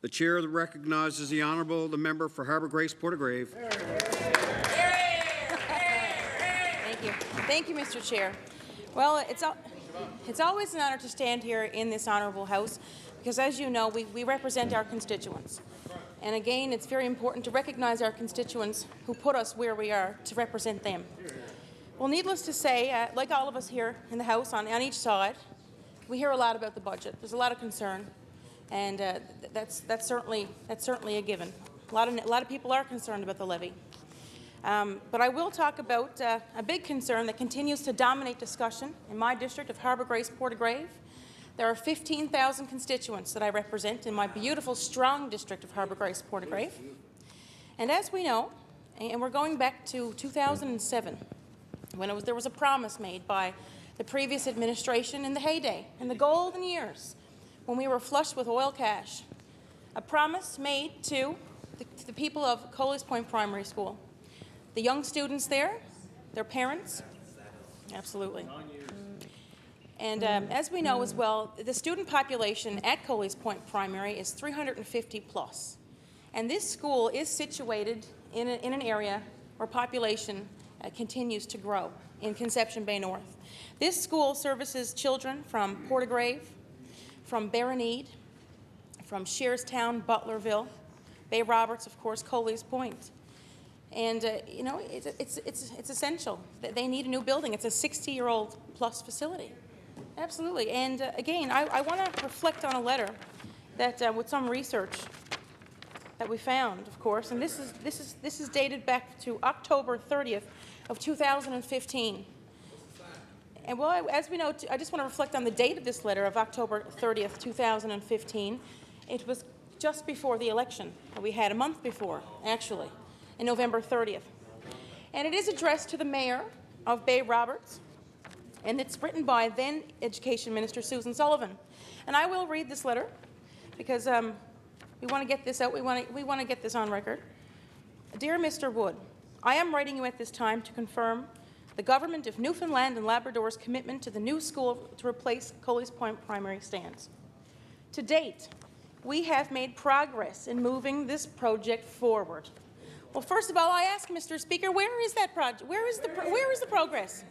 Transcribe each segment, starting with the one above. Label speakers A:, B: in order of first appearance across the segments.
A: The chair recognizes the Honourable the member for Harbour Grace Portagrave.
B: Thank you. Thank you, Mr. Chair. Well, it's always an honour to stand here in this honourable House because, as you know, we represent our constituents. And again, it's very important to recognize our constituents who put us where we are to represent them. Well, needless to say, like all of us here in the House on each side, we hear a lot about the budget. There's a lot of concern, and that's certainly a given. A lot of people are concerned about the levy. But I will talk about a big concern that continues to dominate discussion in my district of Harbour Grace Portagrave. There are 15,000 constituents that I represent in my beautiful, strong district of Harbour Grace Portagrave. And as we know, and we're going back to 2007, when there was a promise made by the previous administration in the heyday, in the golden years, when we were flush with oil cash, a promise made to the people of Coley's Point Primary School. The young students there, their parents, absolutely. And as we know as well, the student population at Coley's Point Primary is 350 plus. And this school is situated in an area where population continues to grow in Conception Bay North. This school services children from Portagrave, from Barroneed, from Shearstown, Butlerville, Bay Roberts, of course, Coley's Point. And, you know, it's essential that they need a new building. It's a 60-year-old plus facility. Absolutely. And, again, I want to reflect on a letter that, with some research that we found, of course, and this is dated back to October 30th of 2015. And, well, as we know, I just want to reflect on the date of this letter of October 30th, 2015. It was just before the election that we had, a month before, actually, in November 30th. And it is addressed to the Mayor of Bay Roberts, and it's written by then Education Minister Susan Sullivan. And I will read this letter because we want to get this out. We want to get this on record. Dear Mr. Wood, I am writing you at this time to confirm the Government of Newfoundland and Labrador's commitment to the new school to replace Coley's Point Primary stands. To date, we have made progress in moving this project forward. Well, first of all, I ask, Mr. Speaker, where is that project? Where is the progress?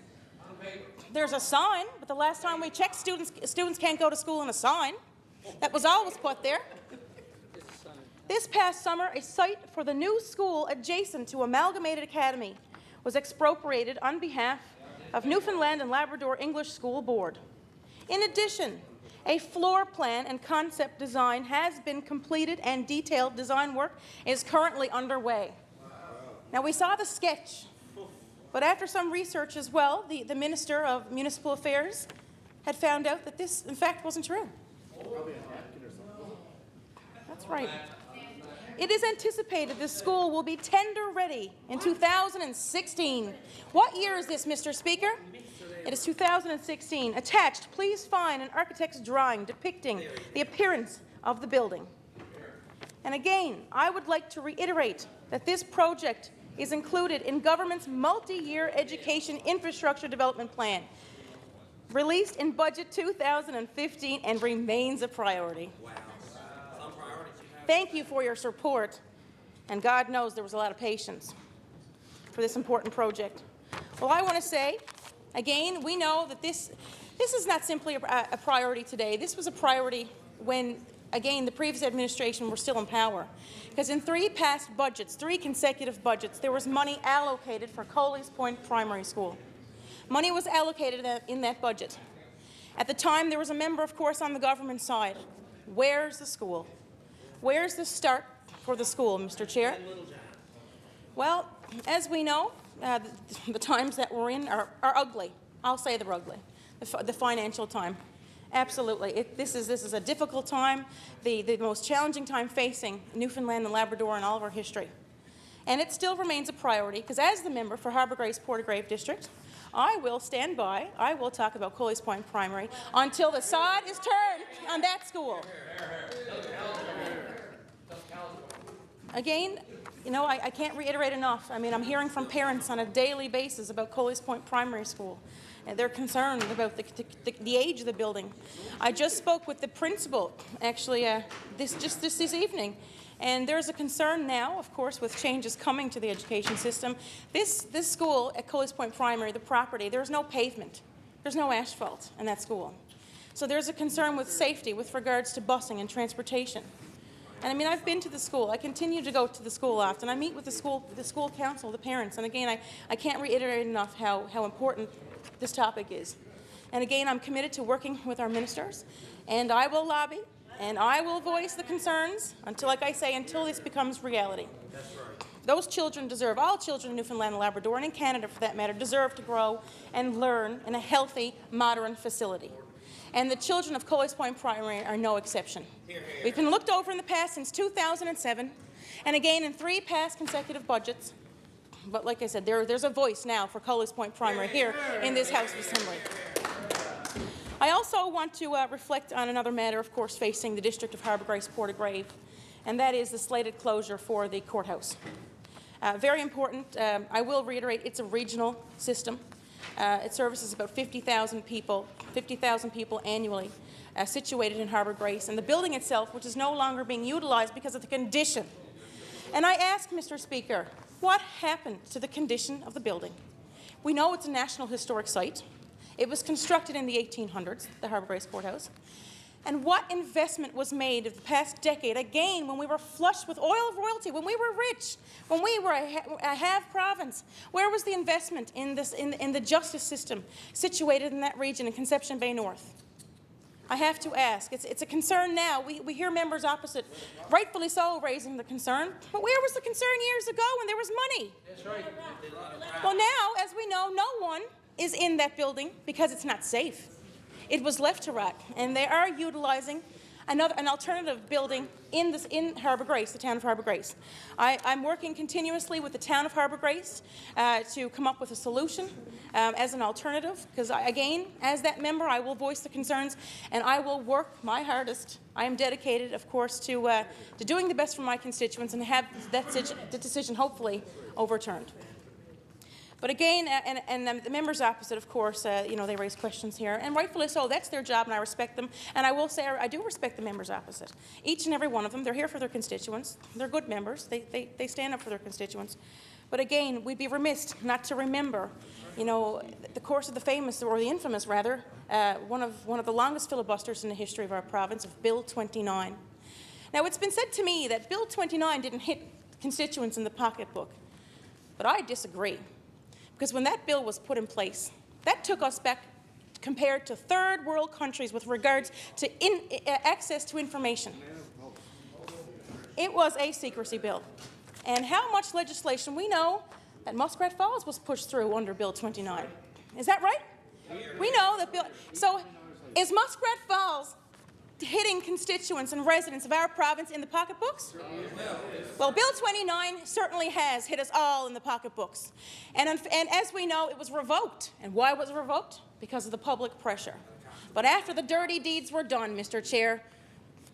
B: There's a sign, but the last time we checked, students can't go to school in a sign. That was always put there. This past summer, a site for the new school adjacent to Amalgamated Academy was expropriated on behalf of Newfoundland and Labrador English School Board. In addition, a floor plan and concept design has been completed and detailed design work is currently underway. Now, we saw the sketch, but after some research as well, the Minister of Municipal Affairs had found out that this, in fact, wasn't true. That's right. It is anticipated the school will be tender-ready in 2016. What year is this, Mr. Speaker? It is 2016. Attached, please find an architect's drawing depicting the appearance of the building. And again, I would like to reiterate that this project is included in government's multi-year education infrastructure development plan, released in Budget 2015 and remains a priority. Wow. Thank you for your support, and God knows there was a lot of patience for this important project. Well, I want to say, again, we know that this is not simply a priority today. This was a priority when, again, the previous administration were still in power. Because in three consecutive budgets, there was money allocated for Coley's Point Primary School. Money was allocated in that budget. At the time, there was a member, of course, on the government side. Where's the school? Where's the start for the school, Mr. Chair? Well, as we know, the times that we're in are ugly. I'll say they're ugly. The financial time. Absolutely. This is a difficult time, the most challenging time facing Newfoundland and Labrador in all of our history. And it still remains a priority, because as the member for Harbour Grace Portagrave District, I will stand by, I will talk about Coley's Point Primary until the sod is turned on that school. Again, you know, I can't reiterate enough. I mean, I'm hearing from parents on a daily basis about Coley's Point Primary School. They're concerned about the age of the building. I just spoke with the principal, actually, this evening, and there's a concern now, of course, with changes coming to the education system. This school at Colleys Point Primary, the property, there's no pavement. There's no asphalt in that school. So there's a concern with safety with regards to busing and transportation. And I mean, I've been to the school. I continue to go to the school often. I meet with the school council, the parents. And again, I can't reiterate enough how important this topic is. And again, I'm committed to working with our ministers. And I will lobby, and I will voice the concerns until, like I say, until this becomes reality. That's right. Those children deserve, all children in Newfoundland and Labrador, and in Canada for that matter, deserve to grow and learn in a healthy, modern facility. And the children of Colleys Point Primary are no exception. We've been looked over in the past since 2007, and again in 3 past consecutive budgets. But like I said, there's a voice now for Colleys Point Primary here in this House of Assembly. I also want to reflect on another matter, of course, facing the District of Harbour Grace Portagrave, and that is the slated closure for the courthouse. Very important. I will reiterate, it's a regional system. It services about 50,000 people annually, situated in Harbour Grace, and the building itself, which is no longer being utilized because of the condition. And I ask, Mr. Speaker, what happened to the condition of the building? We know it's a National Historic Site. It was constructed in the 1800s, the Harbour Grace Courthouse. And what investment was made of the past decade, again, when we were flush with oil of royalty, when we were rich, when we were a have province? Where was the investment in the justice system situated in that region in Conception Bay North? I have to ask. It's a concern now. We hear members opposite, rightfully so, raising the concern. But where was the concern years ago when there was money? That's right. Well, now, as we know, no one is in that building because it's not safe. It was left to rot, and they are utilizing an alternative building in Harbour Grace, the town of Harbour Grace. I'm working continuously with the town of Harbour Grace to come up with a solution as an alternative, because again, as that member, I will voice the concerns, and I will work my hardest. I am dedicated, of course, to doing the best for my constituents and have that decision hopefully overturned. But again, and the members opposite, of course, they raise questions here, and rightfully so. That's their job, and I respect them. And I will say I do respect the members opposite. Each and every one of them, they're here for their constituents. They're good members. They stand up for their constituents. But again, we'd be remiss not to remember, the course of the famous, or the infamous, rather, one of the longest filibusters in the history of our province, of Bill 29. Now, it's been said to me that Bill 29 didn't hit constituents in the pocketbook, but I disagree. Because when that bill was put in place, that took us back compared to third world countries with regards to access to information. It was a secrecy bill. And how much legislation we know that Muskrat Falls was pushed through under Bill 29. Is that right? We know that Bill. So is Muskrat Falls hitting constituents and residents of our province in the pocketbooks? Well, Bill 29 certainly has hit us all in the pocketbooks. And as we know, it was revoked. And why was it revoked? Because of the public pressure. But after the dirty deeds were done, Mr. Chair,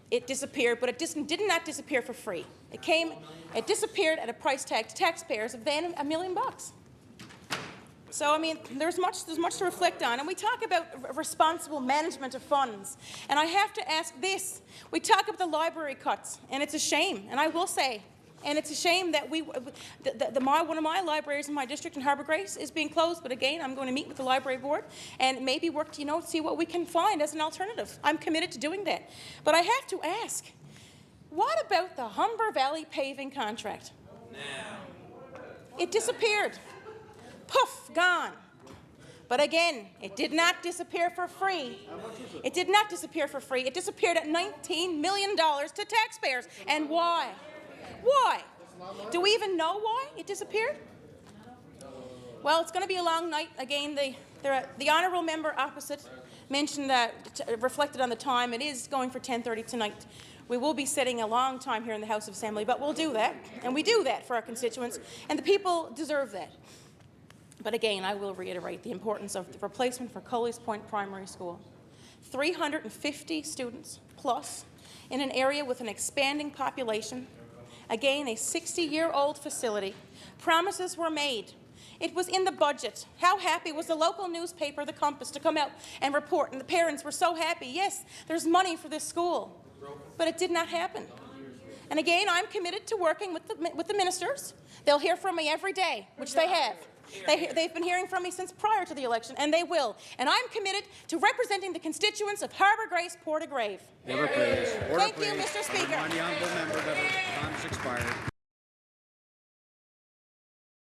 B: it disappeared, but it did not disappear for free. It disappeared at a price tag to taxpayers of then $1 million. So, I mean, there's much to reflect on. And we talk about responsible management of funds. And I have to ask this. We talk about the library cuts, and it's a shame. And I will say, and it's a shame that one of my libraries in my district in Harbour Grace is being closed. But again, I'm going to meet with the library board and maybe work to, see what we can find as an alternative. I'm committed to doing that. But I have to ask, what about the Humber Valley paving contract? It disappeared. Poof, gone. But again, it did not disappear for free. It did not disappear for free. It disappeared at $19 million to taxpayers. And why? Why? Do we even know why it disappeared? Well, it's going to be a long night. Again, the honourable member opposite mentioned that, reflected on the time. It is going for 10:30 tonight. We will be sitting a long time here in the House of Assembly, but we'll do that. And we do that for our constituents, and the people deserve that. But again, I will reiterate the importance of the replacement for Colleys Point Primary School. 350 students plus in an area with an expanding population. Again, a 60-year-old facility. Promises were made It was in the budget. How happy was the local newspaper, The Compass, to come out and report, and the parents were so happy. Yes, there's money for this school, but it did not happen. And again, I'm committed to working with the ministers. They'll hear from me every day, which they have. They've been hearing from me since prior to the election, and they will. And I'm committed to representing the constituents of Harbour Grace, Portagrave.
A: Order, please. Order,
B: Thank
A: please.
B: you, Mr. Speaker.
A: Remind the honourable member that her time has expired.